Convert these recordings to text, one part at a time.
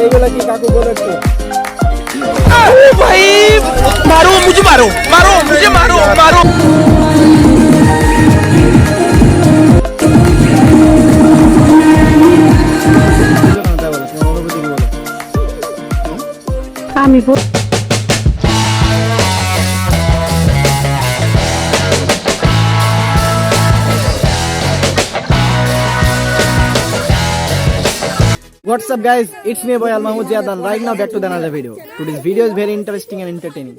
এইগুলা কি কাকু বলো একটু। ओ भाई मारो मुझे, मारो मारो मुझे, मारो मारो। আমি What's up guys, it's me boy Al Mahmoud Ziadan. Right now back to the another video. Today's video is very interesting and entertaining.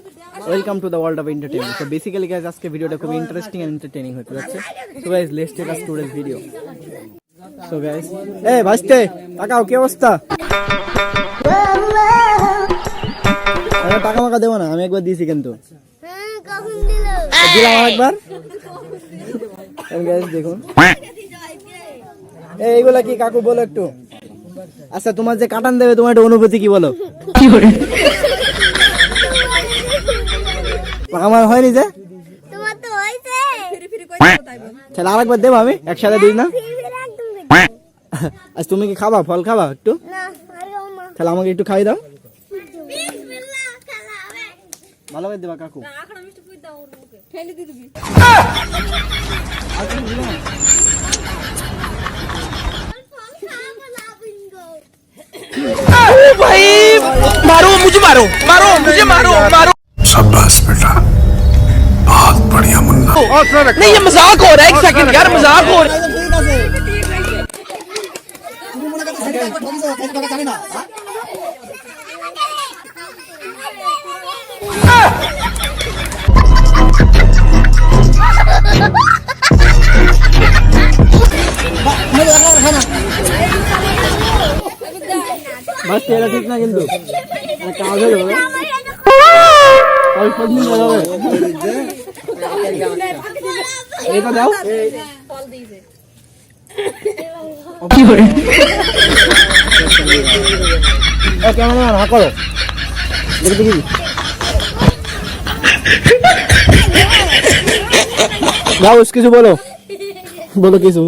Welcome to the world of entertainment. So basically guys, আজকে ভিডিওটা খুব interesting and entertaining হতে যাচ্ছে. So guys, let's take us today's video. So guys, এই ভাইস্তে টাকাও কি অবস্থা? আমি টাকা মাকা দেব না, আমি একবার দিয়েছি কিন্তু। কখন দিল? দিলাম একবার। guys দেখুন। এইগুলা কি কাকু বলো একটু। আচ্ছা তোমার যে কাটান দেবে তোমার একটা অনুভূতি কি বলো? কি করে আমার হয়নি যে তোমার তো হইছে। তাহলে আরেকবার দেবো আমি একসাথে দিই না। আচ্ছা তুমি কি খাবা, ফল খাবা একটু? না আরে ও মা তাহলে আমাকে একটু খাই দাও। বিসমিল্লাহ খেলা হবে। ভালো করে দেবা কাকু। আখড়া মিষ্টি কই দাও ওর মুখে ফেলে দি দিবি। ओ भाई मारो मुझे, मारो मारो मुझे, मारो मारो। शाबाश बेटा, बहुत बढ़िया मुन्ना। नहीं ये मजाक हो रहा है, एक सेकंड यार, मजाक हो रहा है। বাস এটা ঠিক না কিন্তু কাজ হয়ে যাবে। ওই পড়নি যাবে। এটা দাও। কি করে কেমন হা করো দেখি দেখি। যাও কিছু বলো, বলো কিছু।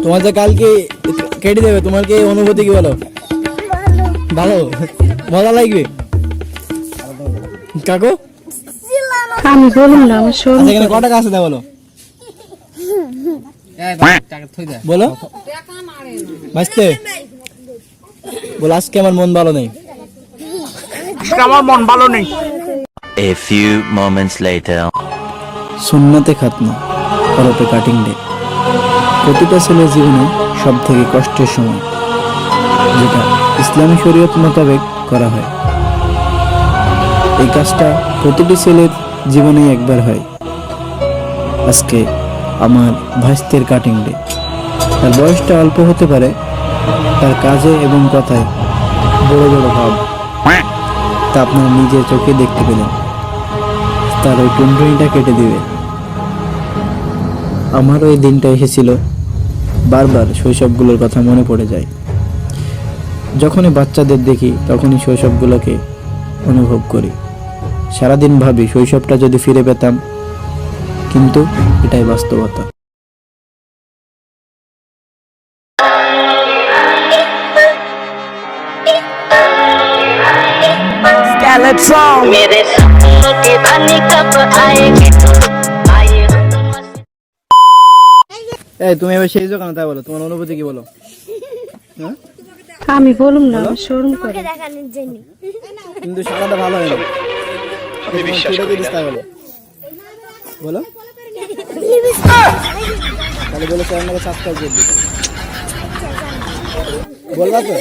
তোমার যে কালকে কেটে দেবে, তোমার কি অনুভূতি কি বলো? ভালো, মজা লাগবে কাকু। আমি বলুন না আমার শোরুম আচ্ছা এখানে কত টাকা আছে তা বলো, বলো বাঁচতে বলো। আজকে আমার মন ভালো নেই, আমার মন ভালো নেই। A few moments later. সুন্নতে খাতনা পরতে কাটিং ডে প্রতিটা ছেলের জীবনে সব থেকে কষ্টের সময়, যেটা ইসলামী শরীয়ত মোতাবেক করা হয়। এই কাজটা প্রতিটি ছেলের জীবনে একবার হয়। আজকে আমার ভাইস্তের কাটিং ডে। তার বয়সটা অল্প হতে পারে, তার কাজে এবং কথায় বড় বড় ভাব তা আপনারা নিজের চোখে দেখতে পেলেন। তার ওই টুনটুনিটা কেটে দিবে। আমারও এই দিনটা এসেছিল, বারবার শৈশবগুলোর কথা মনে পড়ে যায়। যখনই বাচ্চাদের দেখি তখনই শৈশবগুলোকে অনুভব করি। সারাদিন ভাবি শৈশবটা যদি ফিরে পেতাম, কিন্তু এটাই বাস্তবতা। मेरे सपनों के धनी कब आएगी तू आए এই তুমি এবার সেই দোকানে তাই বলো, তোমার অনুভূতি কি বলো? হ্যাঁ আমি বলুন না আমার শোরুম করে মুখে দেখানোর জন্য কিন্তু সারাটা ভালো হয় না। বলো বলো তাহলে বলো চ্যানেলটাকে সাবস্ক্রাইব করে দিতে বলবা তো।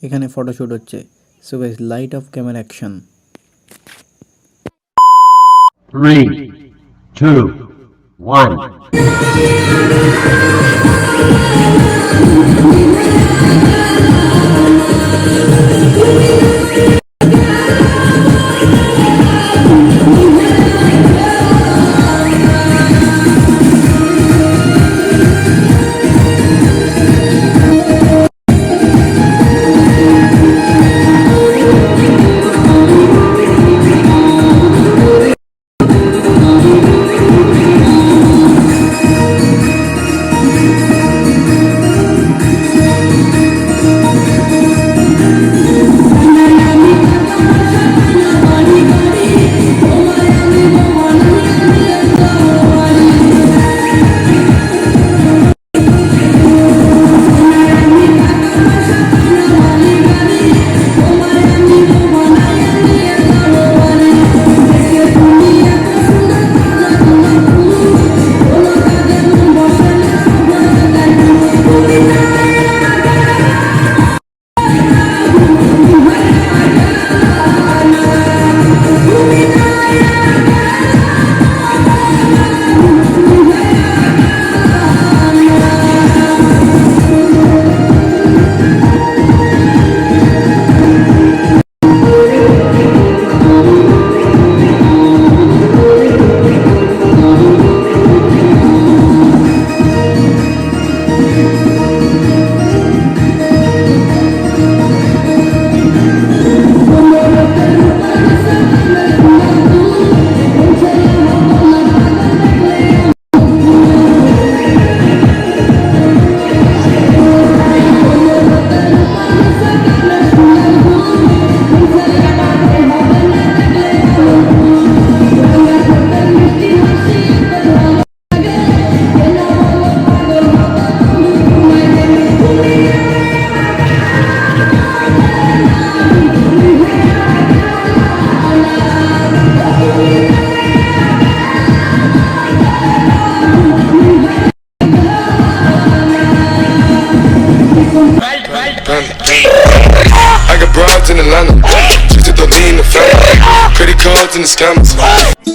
এখানে ফটোশুট হচ্ছে। So guys, light off camera action. 3, 2, 1. Atlanta. Just to the lean, the family. Credit cards and the scammers.